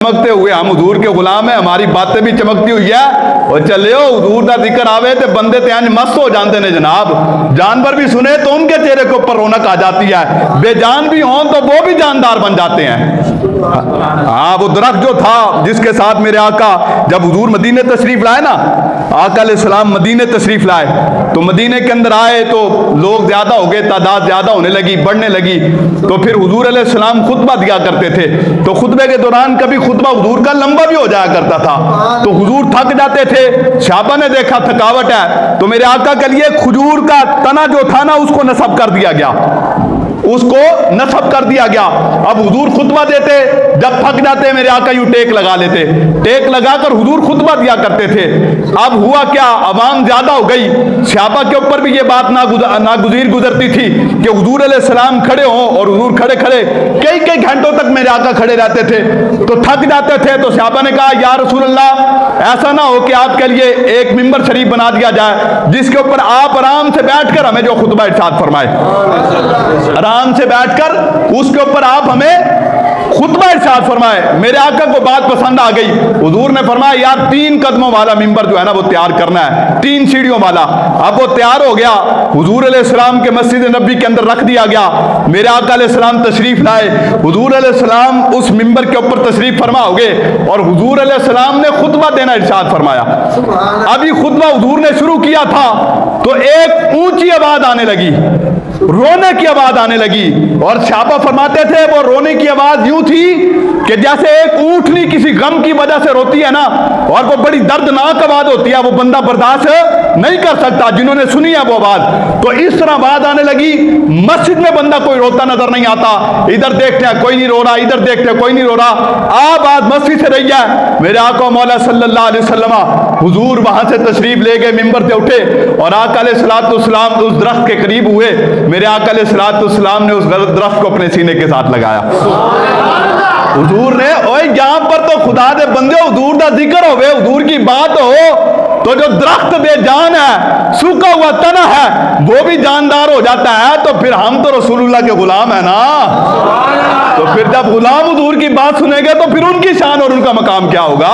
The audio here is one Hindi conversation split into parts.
चमकते हुए हम हुजूर के गुलाम है, हमारी बातें भी चमकती हुई है। और चले हुजूर का जिक्र आवे तो बंदे त्यान मस्त हो जाते ने जनाब। जानवर भी सुने तो उनके चेहरे के ऊपर रौनक आ जाती है, बेजान भी हों तो वो भी जानदार बन जाते हैं। हाँ, वो दरख्त जो था जिसके साथ मेरे आका जब हुजूर मदीने तशरीफ लाए ना, आका अलैहिस्सलाम मदीने तशरीफ लाए तो मदीने के अंदर आए तो लोग ज्यादा हो गए, तादाद ज्यादा होने लगी, बढ़ने लगी। तो फिर हुजूर अलैहिस्सलाम खुतबा दिया करते थे, तो खुतबे के दौरान कभी खुतबा हुजूर का लंबा भी हो जाया करता था, तो हुजूर थक जाते थे। शहाबा ने देखा थकावट है तो मेरे आका के लिए खजूर का तना जो था ना उसको नस्ब कर दिया गया, उसको नस्ब कर दिया गया। अब हुजूर खुतबा देते, जब थक जाते मेरे आका यूं टेक लगा लेते, टेक लगाकर हुजूर खुतबा दिया करते थे। अब हुआ क्या, अवाम ज्यादा हो गई, सहाबा के ऊपर भी ये बात नागुज़ीर गुजरती थी कि हुजूर अलैहिस्सलाम खड़े हों और हुजूर खड़े खड़े कई कई घंटों तक मेरे आका खड़े रहते थे, तो थक जाते थे। तो सहाबा ने कहा या रसूल अल्लाह, ऐसा ना हो कि आपके लिए एक मिंबर शरीफ बना दिया जाए जिसके ऊपर आप आराम से बैठकर हमें जो खुतबा इरशाद फरमाए, आराम से बैठकर उसके ऊपर आप हमें खुतबा इरशाद फरमाए। मेरे आका को बात पसंद आ गई। हुजूर ने फरमाया यार 3 कदमों वाला मिंबर जो है ना वो तैयार करना है, 3 सीढ़ियों वाला। अब वो तैयार हो गया, हुजूर अलैहिस्सलाम के मस्जिद नबी के अंदर रख दिया गया। मेरे आका अलैहिस्सलाम तशरीफ लाए, हुजूर अलैहिस्सलाम उस मिंबर के ऊपर तशरीफ फरमा हो गए और हुजूर अलैहिस्सलाम ने खुतबा देना इरशाद फरमाया। अभी खुतबा हुजूर ने शुरू किया था तो एक ऊंची आवाज आने लगी, रोने की आवाज आने लगी। और सहाबा फरमाते थे वो रोने की आवाज यूं थी कि जैसे एक ऊंटनी किसी गम की वजह से रोती है ना, और वो बड़ी दर्दनाक आवाज होती है, वो बंदा बर्दाश्त नहीं कर सकता। जिन्होंने सुनी है वो आवाज, तो इस तरह आवाज आने लगी। मस्जिद में बंदा कोई रोता नजर नहीं आता, इधर देखते हैं कोई नहीं रो रहा, इधर देखते हैं कोई नहीं रो रहा। आवाज मस्जिद से रही है। मेरे आका मौला सल्लल्लाहु अलैहि वसल्लम हुजूर वहां से तशरीफ ले गए, मिंबर से उठे और आका अलैहिस्सलाम उस दरख्त के करीब हुए। मेरे आका अलैहिस्सलाम ने उस दरख्त को अपने सीने के साथ लगाया। हुजूर ने, ओए यहाँ पर तो खुदा दे बंदे हुजूर का जिक्र हो, हुजूर की बात हो, तो जो दरख्त बेजान है, सूखा हुआ तना है, वो भी जानदार हो जाता है। तो फिर हम तो रसूलुल्लाह के गुलाम है ना, तो फिर जब गुलाम हुजूर की बात सुनेंगे तो फिर उनकी शान और उनका मकाम क्या होगा,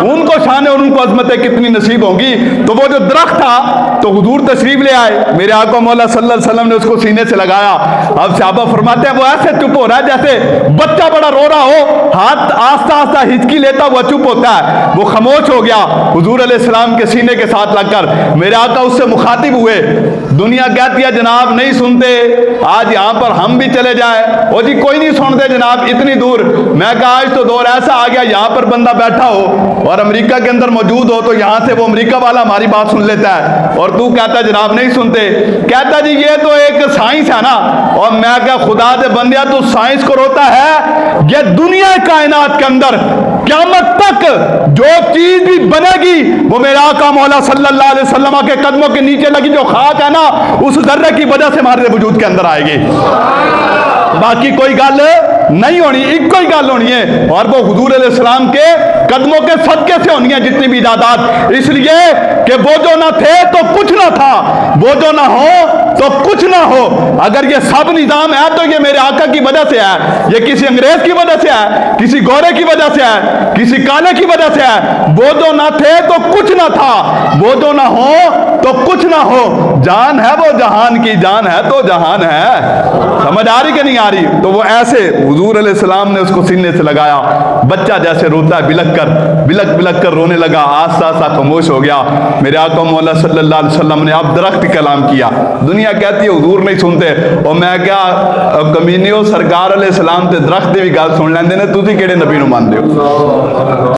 उनको शान और उनको अजमतें कितनी नसीब होंगी। तो वो जो दरख्त था तो हुजूर तशरीफ ले आए, मेरे आका मौला सल्लल्लाहु अलैहि वसल्लम ने उसको सीने से लगाया। अब सहाबा फरमाते हैं वो ऐसे चुप हो रहा है जैसे बच्चा बड़ा रो रहा हो, हाथ आस्ता आस्ता हिचकी लेता हुआ चुप होता है, वो खामोश हो गया हुजूर अलैहिस्सलाम के सीने के साथ लगकर। मेरे आका उससे मुखातिब हुए। दुनिया कहती है जनाब नहीं सुनते, आज यहाँ पर हम भी चले जाए, ओ जी कोई नहीं सुनते जनाब इतनी दूर। मैं कहा आज तो दौर ऐसा आ गया, यहाँ पर बंदा बैठा हो और अमेरिका के अंदर मौजूद हो तो यहाँ से वो अमेरिका वाला हमारी बात सुन लेता है और तू कहता है जनाब नहीं सुनते। कहता जी ये तो एक साइंस है ना। और मैं क्या खुदा से बंदिया तू साइंस को रोता है, ये दुनिया कायनात के अंदर क़यामत तक जो चीज भी बनेगी वो मेरा आका मौला सल्लल्लाहु अलैहि वसल्लम के कदमों के नीचे लगी जो खाक है ना, उस जर्रे की वजह से हमारे वजूद के अंदर आएगी। बाकी कोई गल नहीं होनी, एक कोई गल होनी है और वो हुजूर अलैहिस्सलाम के कदमों के सदके से होनी है जितनी भी इजादात। इसलिए कि वो जो ना थे तो कुछ ना था, वो जो ना हो तो कुछ ना हो। अगर ये सब निजाम है तो ये मेरे आका की वजह से है, ये किसी अंग्रेज की वजह से है, किसी गोरे की वजह से है, किसी काले की वजह से है। वो जो ना थे तो कुछ ना था, वो जो ना हो तो कुछ ना हो। जान है वो जहान की, जान है तो जहान है। समझ आ रही कि नहीं आ रही? तो वो ऐसे हुजूर अलैहिस्सलाम ने उसको सीने से लगाया, बच्चा जैसे रोता है बिलक बिलक कर रोने लगा, आस्ता आस्ता खामोश हो गया। मेरे आका मौला सल्लल्लाहु अलैहि वसल्लम ने अब दरख्त कलाम किया। दुनिया कहती है हुजूर नहीं सुनते, और मैं क्या कमीने हो सरकार अलैहिस्सलाम ते दरख्त दी भी गल सुन लैंदे ने, तुसीं किहड़े नबी नूं मनदे हो?